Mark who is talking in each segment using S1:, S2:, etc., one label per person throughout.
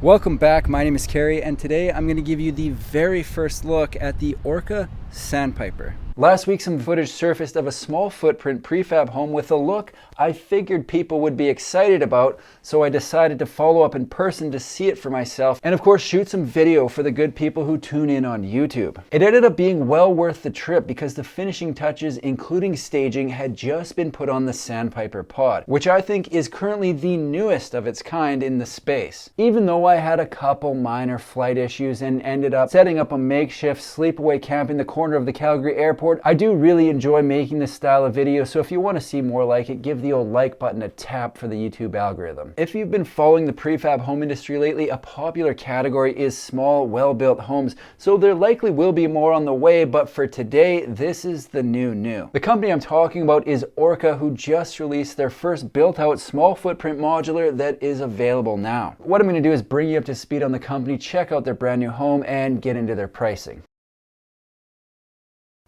S1: Welcome back, my name is Kerry, and today I'm going to give you the very first look at the Orca Sandpiper. Last week some footage surfaced of a small footprint prefab home with a look I figured people would be excited about, so I decided to follow up in person to see it for myself and of course shoot some video for the good people who tune in on YouTube. It ended up being well worth the trip because the finishing touches, including staging, had just been put on the Sandpiper pod, which I think is currently the newest of its kind in the space. Even though I had a couple minor flight issues and ended up setting up a makeshift sleepaway camp in the corner of the Calgary airport, I do really enjoy making this style of video, so if you want to see more like it, give the old like button a tap for the YouTube algorithm. If you've been following the prefab home industry lately, a popular category is small, well-built homes, so there likely will be more on the way, but for today, this is the new. The company I'm talking about is Orca, who just released their first built-out small footprint modular that is available now. What I'm going to do is bring you up to speed on the company, check out their brand new home, and get into their pricing.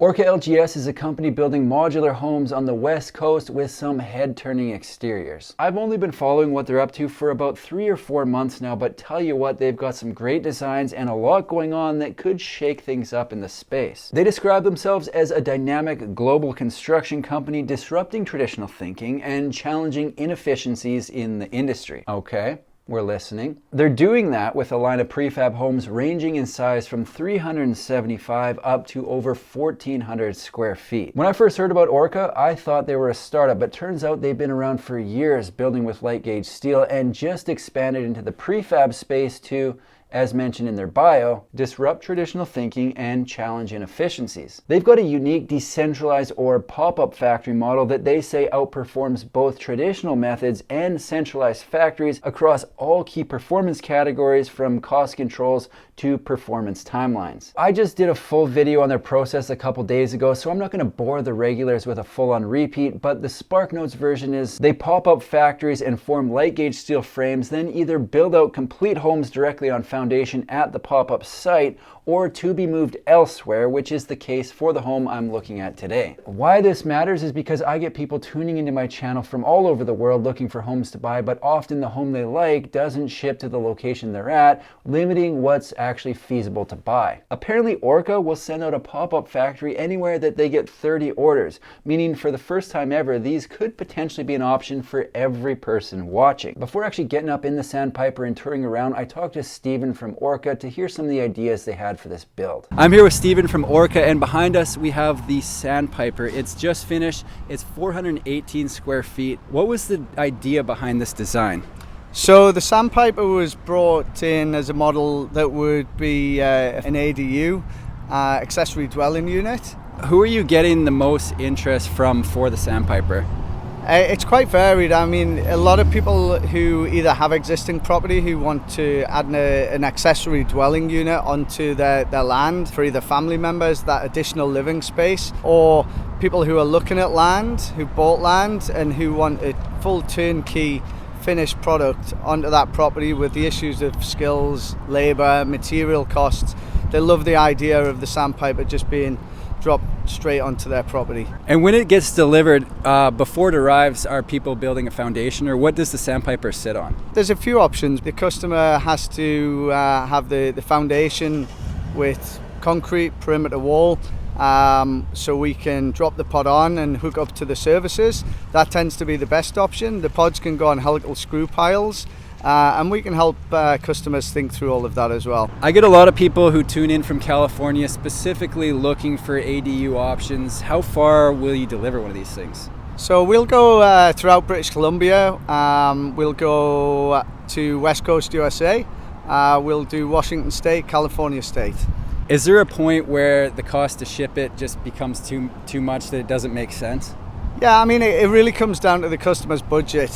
S1: Orca LGS is a company building modular homes on the West Coast with some head-turning exteriors. I've only been following what they're up to for about 3 or 4 months now, but tell you what, they've got some great designs and a lot going on that could shake things up in the space. They describe themselves as a dynamic global construction company disrupting traditional thinking and challenging inefficiencies in the industry. Okay. We're listening. They're doing that with a line of prefab homes ranging in size from 375 up to over 1,400 square feet. When I first heard about Orca, I thought they were a startup, but turns out they've been around for years building with light gauge steel and just expanded into the prefab space to, as mentioned in their bio, disrupt traditional thinking and challenge inefficiencies. They've got a unique decentralized or pop-up factory model that they say outperforms both traditional methods and centralized factories across all key performance categories, from cost controls to performance timelines. I just did a full video on their process a couple days ago, so I'm not going to bore the regulars with a full-on repeat, but the SparkNotes version is they pop up factories and form light gauge steel frames, then either build out complete homes directly on foundation at the pop-up site or to be moved elsewhere, which is the case for the home I'm looking at today. Why this matters is because I get people tuning into my channel from all over the world looking for homes to buy, but often the home they like doesn't ship to the location they're at, limiting what's actually feasible to buy. Apparently Orca will send out a pop-up factory anywhere that they get 30 orders, meaning for the first time ever, these could potentially be an option for every person watching. Before actually getting up in the Sandpiper and touring around, I talked to Steven from Orca to hear some of the ideas they had for this build. I'm here with Steven from Orca, and behind us we have the Sandpiper. It's just finished. It's 418 square feet. What was the idea behind this design?
S2: So the Sandpiper was brought in as a model that would be an ADU, accessory dwelling unit.
S1: Who are you getting the most interest from for the Sandpiper?
S2: It's quite varied. I mean, a lot of people who either have existing property who want to add an accessory dwelling unit onto their land for either family members, that additional living space, or people who are looking at land, who bought land and who want a full turnkey finished product onto that property with the issues of skills, labor, material costs. They love the idea of the Sandpiper just being dropped straight onto their property.
S1: And when it gets delivered, before it arrives, are people building a foundation, or what does the Sandpiper sit on?
S2: There's a few options. The customer has to have the foundation with concrete perimeter wall, so we can drop the pod on and hook up to the services. That tends to be the best option. The pods can go on helical screw piles, and we can help customers think through all of that as well.
S1: I get a lot of people who tune in from California specifically looking for ADU options. How far will you deliver one of these things?
S2: So we'll go throughout British Columbia. We'll go to West Coast USA. We'll do Washington State, California State.
S1: Is there a point where the cost to ship it just becomes too much that it doesn't make sense?
S2: Yeah, I mean, it really comes down to the customer's budget.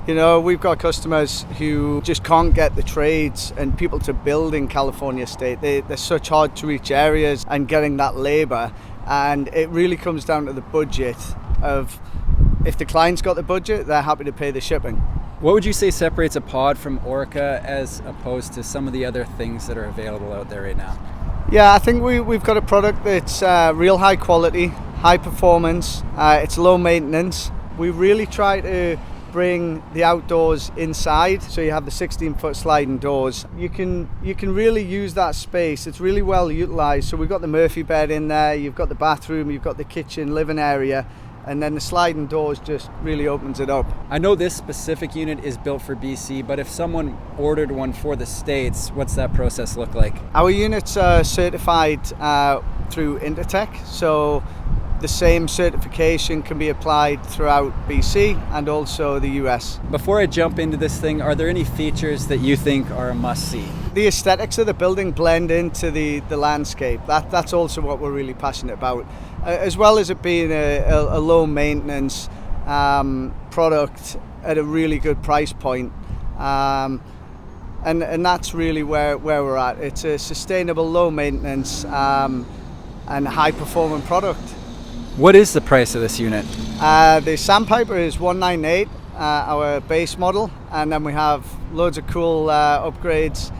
S2: You know, we've got customers who just can't get the trades and people to build in California State. They're such hard to reach areas and getting that labor. And it really comes down to the budget of, if the client's got the budget, they're happy to pay the shipping.
S1: What would you say separates a pod from Orca as opposed to some of the other things that are available out there right now?
S2: Yeah, I think we've got a product that's real high quality, high performance, it's low maintenance. We really try to bring the outdoors inside, so you have the 16-foot sliding doors. You can really use that space. It's really well utilized. So we've got the Murphy bed in there, you've got the bathroom, you've got the kitchen, living area, and then the sliding doors just really opens it up.
S1: I know this specific unit is built for BC, but if someone ordered one for the States, what's that process look like?
S2: Our units are certified through Intertech, so the same certification can be applied throughout BC and also the US.
S1: Before I jump into this thing, are there any features that you think are a must-see?
S2: The aesthetics of the building blend into the landscape. That's also what we're really passionate about. As well as it being a low maintenance product at a really good price point. And that's really where we're at. It's a sustainable, low maintenance and high performing product.
S1: What is the price of this unit?
S2: The Sandpiper is $198, our base model, and then we have loads of cool upgrades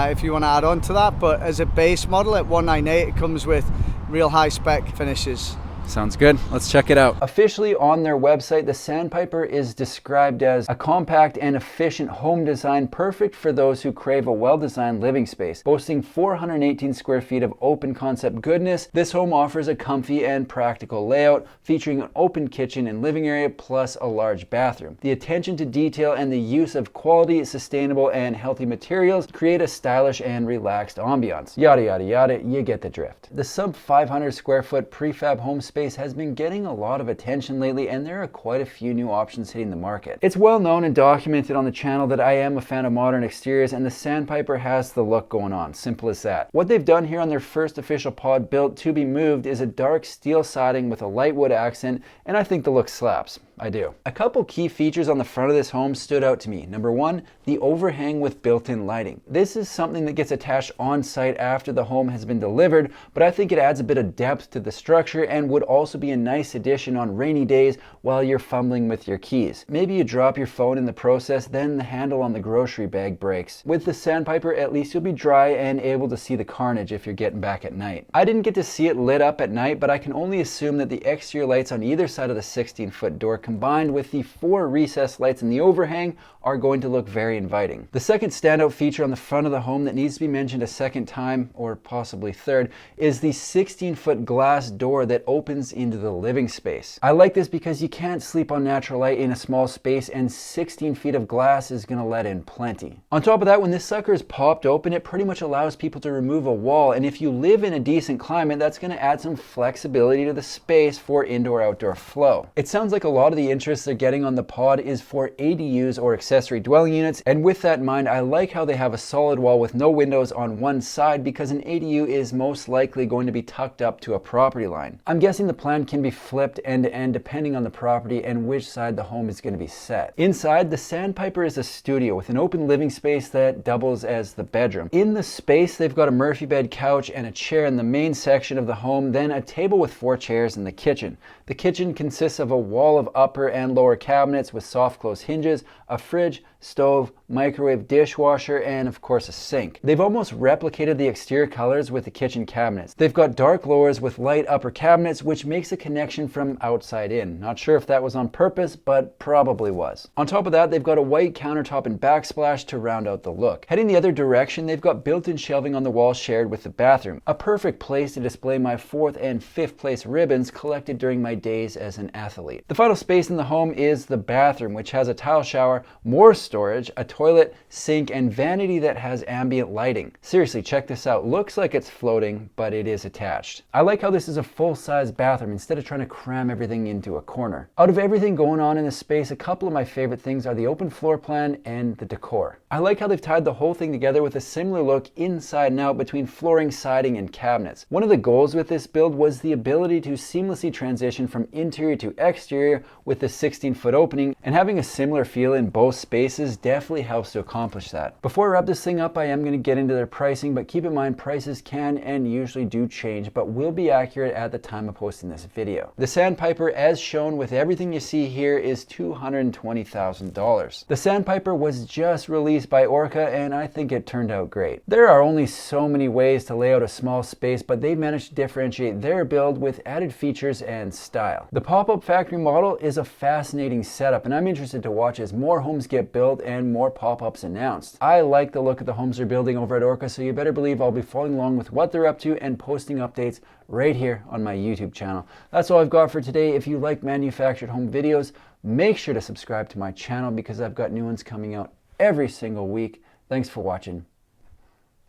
S2: if you want to add on to that. But as a base model at $198, it comes with real high spec finishes.
S1: Sounds good. Let's check it out. Officially on their website, the Sandpiper is described as a compact and efficient home design perfect for those who crave a well-designed living space. Boasting 418 square feet of open concept goodness, this home offers a comfy and practical layout featuring an open kitchen and living area plus a large bathroom. The attention to detail and the use of quality, sustainable, and healthy materials create a stylish and relaxed ambiance. Yada yada yada, you get the drift. The sub 500 square foot prefab home space has been getting a lot of attention lately, and there are quite a few new options hitting the market. It's well known and documented on the channel that I am a fan of modern exteriors, and the Sandpiper has the look going on. Simple as that. What they've done here on their first official pod built to be moved is a dark steel siding with a light wood accent, and I think the look slaps. I do. A couple key features on the front of this home stood out to me. Number one, the overhang with built-in lighting. This is something that gets attached on site after the home has been delivered, but I think it adds a bit of depth to the structure and would also be a nice addition on rainy days while you're fumbling with your keys. Maybe you drop your phone in the process, then the handle on the grocery bag breaks. With the Sandpiper, at least you'll be dry and able to see the carnage if you're getting back at night. I didn't get to see it lit up at night, but I can only assume that the exterior lights on either side of the 16-foot door combined with the 4 recessed lights in the overhang are going to look very inviting. The second standout feature on the front of the home that needs to be mentioned a second time, or possibly third, is the 16-foot glass door that opens into the living space. I like this because you can't sleep on natural light in a small space, and 16 feet of glass is going to let in plenty. On top of that, when this sucker is popped open, it pretty much allows people to remove a wall, and if you live in a decent climate, that's going to add some flexibility to the space for indoor-outdoor flow. It sounds like a lot of the interest they're getting on the pod is for ADUs or accessory dwelling units, and with that in mind, I like how they have a solid wall with no windows on one side because an ADU is most likely going to be tucked up to a property line. I'm guessing the plan can be flipped end to end depending on the property and which side the home is going to be set. Inside, the Sandpiper is a studio with an open living space that doubles as the bedroom. In the space, they've got a Murphy bed, couch, and a chair in the main section of the home, then a table with 4 chairs in the kitchen. The kitchen consists of a wall of upper and lower cabinets with soft close hinges, a fridge, stove, microwave, dishwasher, and of course a sink. They've almost replicated the exterior colors with the kitchen cabinets. They've got dark lowers with light upper cabinets, which makes a connection from outside in. Not sure if that was on purpose, but probably was. On top of that, they've got a white countertop and backsplash to round out the look. Heading the other direction, they've got built-in shelving on the wall shared with the bathroom. A perfect place to display my 4th and 5th place ribbons collected during my days as an athlete. The final space in the home is the bathroom, which has a tile shower, more storage, a toilet, sink, and vanity that has ambient lighting. Seriously, check this out. Looks like it's floating, but it is attached. I like how this is a full-size bathroom instead of trying to cram everything into a corner. Out of everything going on in the space, a couple of my favorite things are the open floor plan and the decor. I like how they've tied the whole thing together with a similar look inside and out between flooring, siding, and cabinets. One of the goals with this build was the ability to seamlessly transition from interior to exterior with the 16-foot opening, and having a similar feel in both spaces prices definitely helps to accomplish that. Before I wrap this thing up, I am going to get into their pricing, but keep in mind prices can and usually do change, but will be accurate at the time of posting this video. The Sandpiper, as shown with everything you see here, is $220,000. The Sandpiper was just released by Orca, and I think it turned out great. There are only so many ways to lay out a small space, but they managed to differentiate their build with added features and style. The pop-up factory model is a fascinating setup, and I'm interested to watch as more homes get built and more pop-ups announced. I like the look of the homes they're building over at Orca, so you better believe I'll be following along with what they're up to and posting updates right here on my YouTube channel. That's all I've got for today. If you like manufactured home videos, make sure to subscribe to my channel because I've got new ones coming out every single week. Thanks for watching.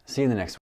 S1: See you in the next one.